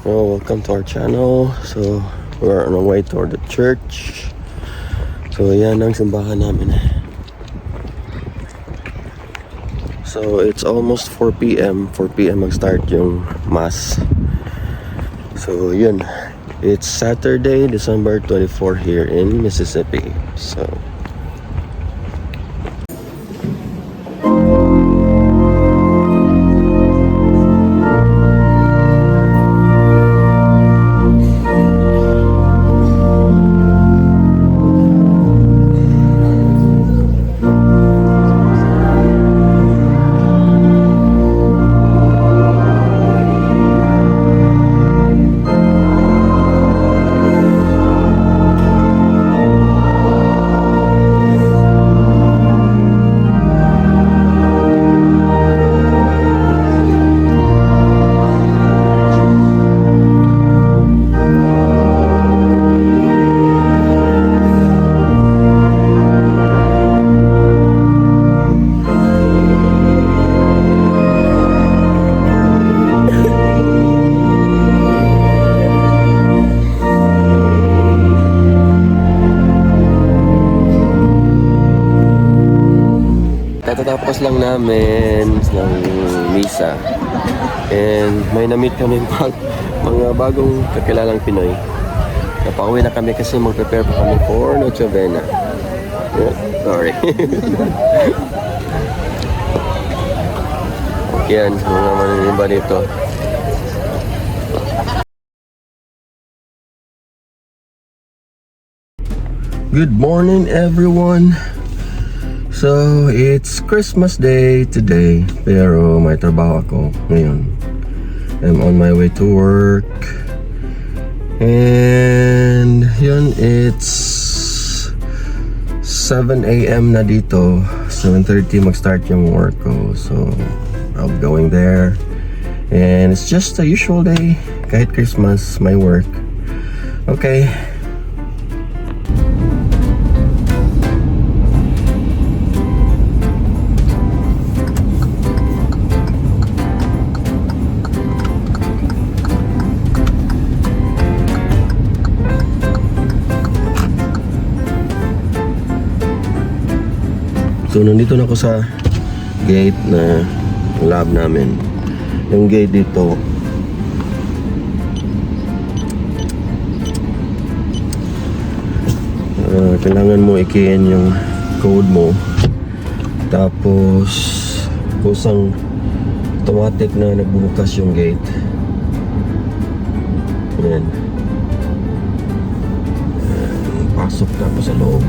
Welcome to our channel. So we're on our way toward the church. So yan ang simbahan namin. So it's almost 4 p.m. 4 p.m. mag-start yung mass. So yun, it's Saturday, December 24 here in Mississippi. So katatapos lang namin ng misa and may na-meet kami mga bagong kakilalang Pinoy. Napauwi na kami kasi mag-prepare pa kami for Noche Buena. Sorry. Yan, mga mananimba dito. Good morning everyone. So, it's Christmas Day today, pero may trabaho ako ngayon. I'm on my way to work. And yun, it's 7 a.m. na dito. 7:30 mag-start yung work ko. So, I'll be going there. And it's just a usual day. Kahit Christmas, my work. Okay. So nandito na ako sa gate na lab namin. Yung gate dito, kailangan mo i-key-in yung code mo. Tapos kusang automatic na nagbubukas yung gate. Ayan. Pasok na ako sa loob.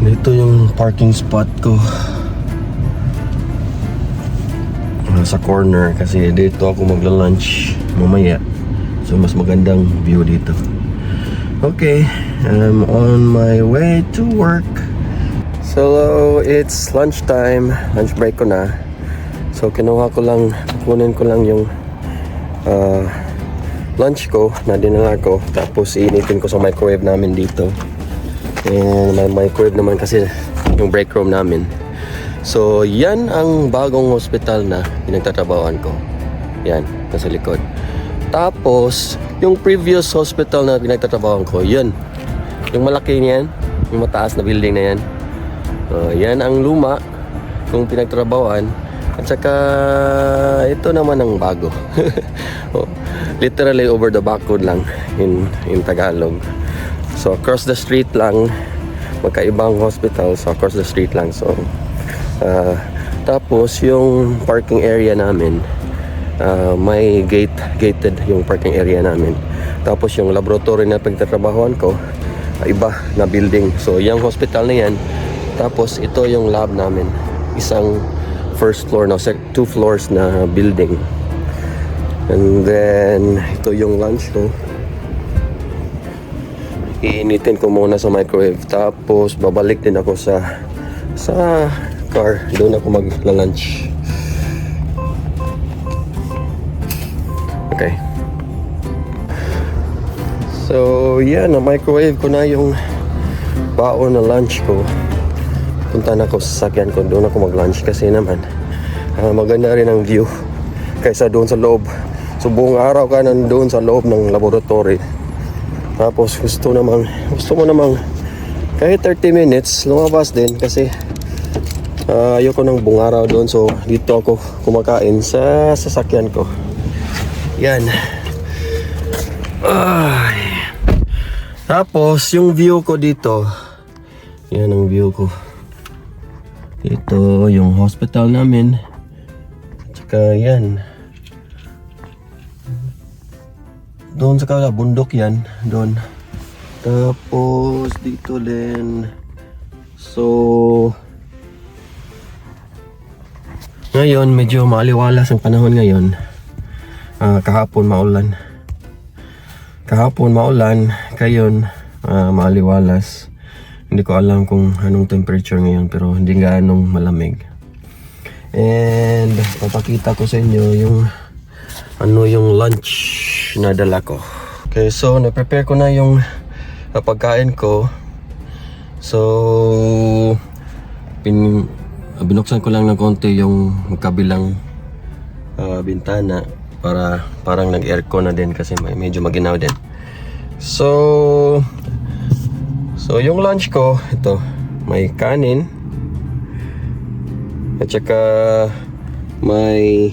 Dito yung parking spot ko sa corner kasi dito ako magla-lunch mamaya, so mas magandang view dito. Okay, I'm on my way to work. So it's lunchtime, lunch break ko na. So kunin ko lang yung lunch ko na dinala ko, tapos iinitin ko sa microwave namin dito. And may microwave naman kasi yung break room namin. So yan ang bagong hospital na pinagtatrabahoan ko. Yan, nasa likod. Tapos yung previous hospital na pinagtatrabahoan ko, yun, yung malaki niyan, yung mataas na building na yan. Yan ang luma kung pinagtatrabahoan. At saka ito naman ang bago. Literally over the backroad lang in Tagalog. So across the street lang, magkaibang hospital, so across the street lang. So tapos yung parking area namin, may gated yung parking area namin. Tapos yung laboratory na pagtatrabahoan ko, iba na building. So yung hospital na yan. Tapos ito yung lab namin, isang first floor na, 2 floors na building. And then ito yung lunch ko. Iinitin ko muna sa microwave, tapos babalik din ako sa car. Doon ako magla-lunch. Okay. So yan, na-microwave ko na yung baon na lunch ko. Punta na ako sa sasakyan ko, doon ako mag-lunch kasi naman maganda rin ang view kaysa doon sa loob. So buong araw ka nandoon sa loob ng laboratory. Tapos gusto mo namang kahit 30 minutes lumabas din kasi ayoko ng buong araw doon. So dito ako kumakain sa sasakyan ko. Yan. Tapos yung view ko dito, yan ang view ko. Ito yung hospital namin. Tsaka yan. Doon sa kabila, bundok yan. Doon. Tapos dito din. So ngayon medyo maaliwalas ang panahon ngayon. Kahapon maulan. Kayon maaliwalas. Hindi ko alam kung anong temperature ngayon, pero hindi gaanong malamig. And papakita ko sa inyo yung lunch na dala ko. Okay, so na-prepare ko na yung pagkain ko. So binuksan ko lang ng konti yung kabilang bintana para parang nag-aircon na din kasi medyo maginaw din. So yung lunch ko, ito, may kanin at saka may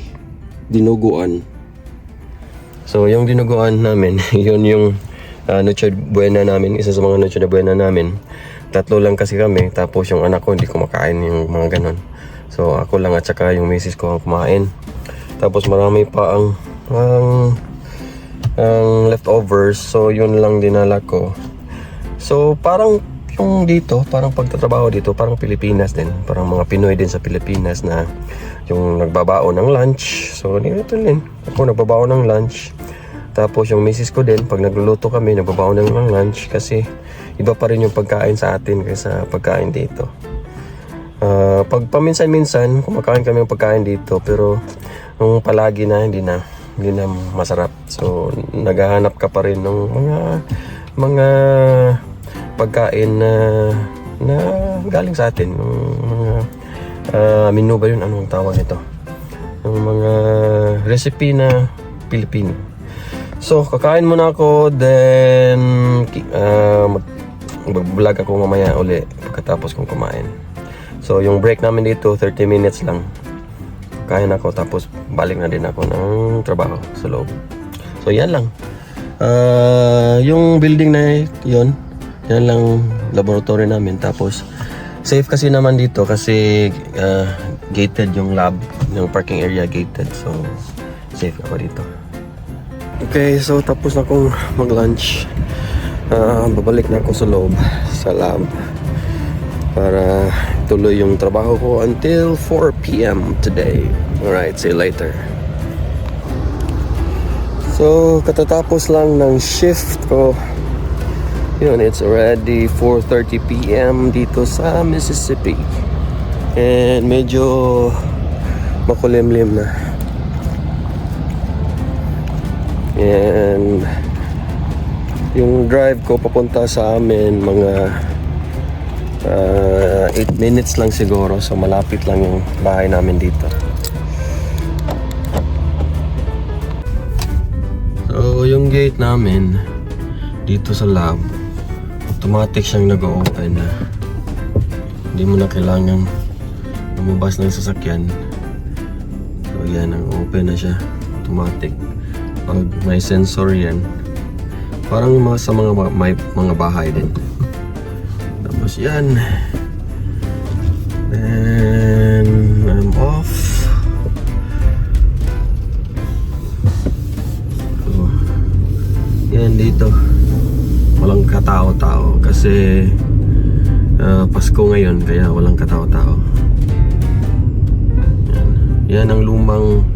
dinuguan. So yung dinuguan namin, yun yung Noche Buena namin, isa sa mga Noche Buena namin. 3 lang kasi kami, tapos yung anak ko hindi kumakain yung mga ganon. So ako lang at saka yung misis ko ang kumain. Tapos marami pa ang leftovers, so yun lang dinala ko. So parang yung dito, parang pagtatrabaho dito, parang Pilipinas din. Parang mga Pinoy din sa Pilipinas na yung nagbabaon ng lunch. So dito din, ako nagbabaon ng lunch. Tapos yung misis ko din, pag nagluluto kami, nagbabaon ng lunch. Kasi iba pa rin yung pagkain sa atin kaysa pagkain dito. Pag paminsan-minsan, kumakain kami ng pagkain dito. Pero nung palagi na, hindi na masarap. So naghahanap ka pa rin ng mga pagkain na galing sa atin, mga menu ba yun, anong tawag nito, yung mga recipe na Pilipino. So kakain muna ako, then mag-vlog ako mamaya uli pagkatapos kong kumain. So yung break namin dito 30 minutes lang, kain ako tapos balik na din ako ng trabaho sa loob. So yan lang. Yung building na yun, yan lang laboratory namin. Tapos safe kasi naman dito kasi gated yung lab, yung parking area gated. So safe ako dito. Okay, so tapos na akong mag-lunch. Babalik na ako sa loob, sa lab, para tuloy yung trabaho ko until 4 PM today. Alright, see you later. So katatapos lang ng shift ko. Yun, it's already 4:30 PM dito sa Mississippi. And medyo makulimlim na. And yung drive ko papunta sa amin mga 8 minutes lang siguro. So malapit lang yung bahay namin dito. So yung gate namin dito sa lab, automatic siyang nag-o-open na. Hindi mo na kailangan lumabas ng sasakyan. So yan, nag-open na siya automatic. Pag may sensor yan, parang sa mga bahay din. Tapos yan, then I'm off. So yan, dito walang katao-tao kasi Pasko ngayon, kaya walang katao-tao. Yan ang lumang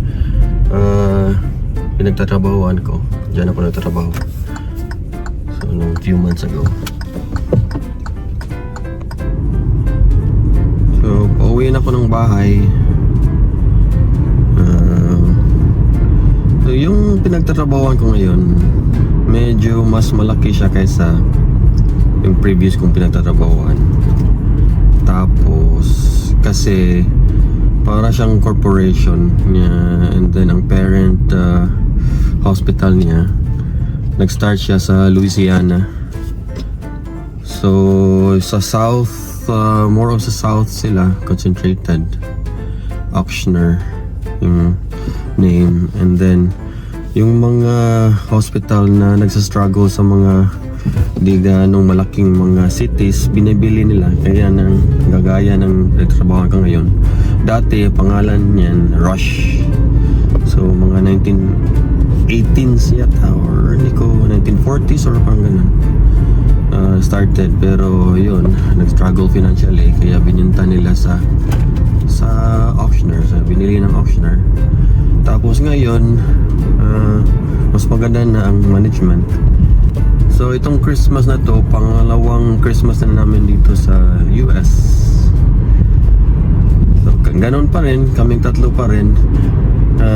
pinagtatrabahuan ko. Diyan ako nagtatrabaho. So nung few months ago. So pauwi na ako ng bahay. So yung pinagtatrabahuan ko ngayon, medyo mas malaki siya kaysa yung previous kong pinagtatrabahuan. Tapos kasi para siyang corporation niya, and then ang parent hospital niya nag-start siya sa Louisiana. So sa south, more of sa south sila concentrated. Auctioner yung name, and then yung mga hospital na nagsa-struggle sa mga di ganong malaking mga cities, binibili nila. Kaya nang gagaya ng nagtatrabaho ka ngayon. Dati pangalan niyan Rush. So mga 1918s yata, or hindi ko 1940s or pang ganun started. Pero yun, nag-struggle financially, kaya bininta nila sa auctioner, sa binili ng auctioner. Tapos ngayon mas maganda na ang management. So itong Christmas na to, pangalawang Christmas na namin dito sa US. So ganun pa rin, kaming tatlo pa rin.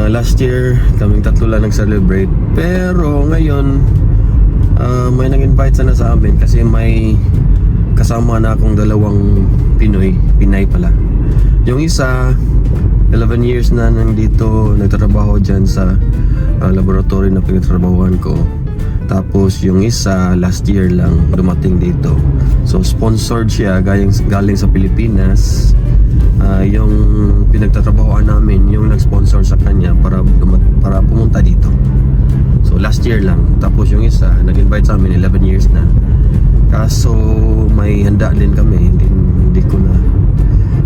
Last year kaming tatlo lang nag-celebrate, pero ngayon may nag-invite sana sa amin kasi may kasama na akong dalawang Pinay pala. Yung isa 11 years na nandito, nagtatrabaho dyan sa laboratory na pinagtatrabahuan ko. Tapos yung isa last year lang dumating dito. So sponsored siya galing sa Pilipinas. Yung pinagtatrabahuan namin, yung nag-sponsor sa kanya para pumunta dito. So last year lang. Tapos yung isa nag-invite sa amin 11 years na. Kaso may handa din kami, hindi ko na,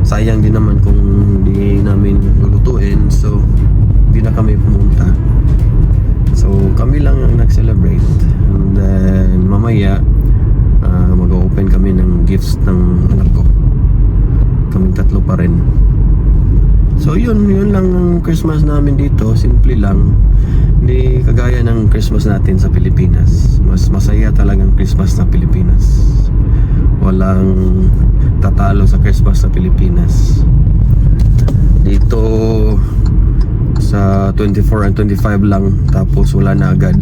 sayang din naman kung hindi namin lulutuin. So hindi na kami pumunta. So kami lang ang nag-celebrate. And then mamaya mag-open kami ng gifts ng anak ko. Kaming tatlo pa rin. So yun lang ang Christmas namin dito. Simple lang. Hindi kagaya ng Christmas natin sa Pilipinas. Mas masaya talagang Christmas sa Pilipinas. Walang tatalo sa Christmas sa Pilipinas. Dito sa 24 and 25 lang, tapos wala na agad.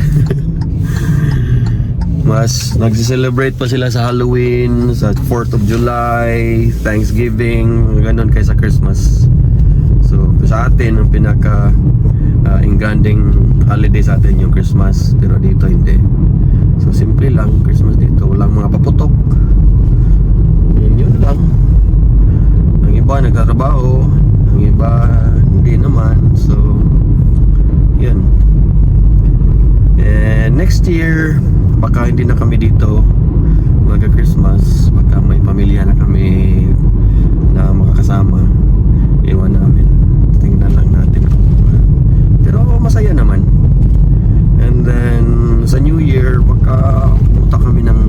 Mas nagsi-celebrate pa sila sa Halloween, sa 4th of July, Thanksgiving, ganun kaysa Christmas. So sa atin ang pinaka engranding holiday sa atin yung Christmas, pero dito hindi. So simple lang Christmas dito, walang mga paputok. Yun lang. Ang iba nagtatrabaho, ang iba hindi naman. So yun. And next year baka hindi na kami dito magka-Christmas, baka may pamilya na kami na makakasama, iwan namin. Tingnan lang natin kung pero masaya naman. And then sa New Year baka pumunta kami ng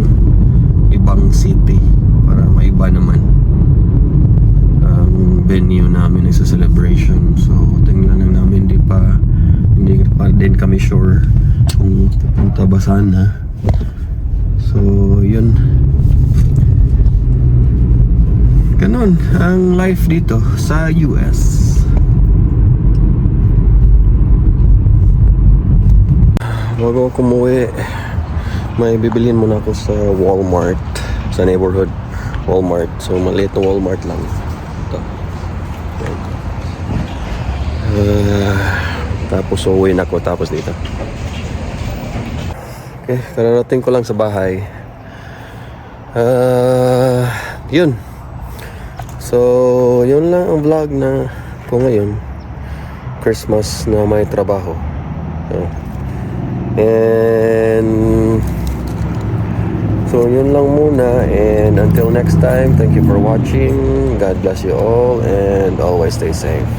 ibang city para maiba naman ang venue namin sa celebration. So tingnan lang namin, hindi pa din kami sure kung pupunta ba sana. So yun, ganun ang life dito sa US. Bago ako umuwi, may bibilhin muna ako sa Walmart, sa neighborhood Walmart. So maliit na Walmart lang ito. Tapos uwi na ako tapos dito. Okay, kararating ko lang sa bahay. Yun. So yun lang ang vlog na ko ngayon, Christmas na may trabaho. And so yun lang muna, and until next time, thank you for watching. God bless you all and always stay safe.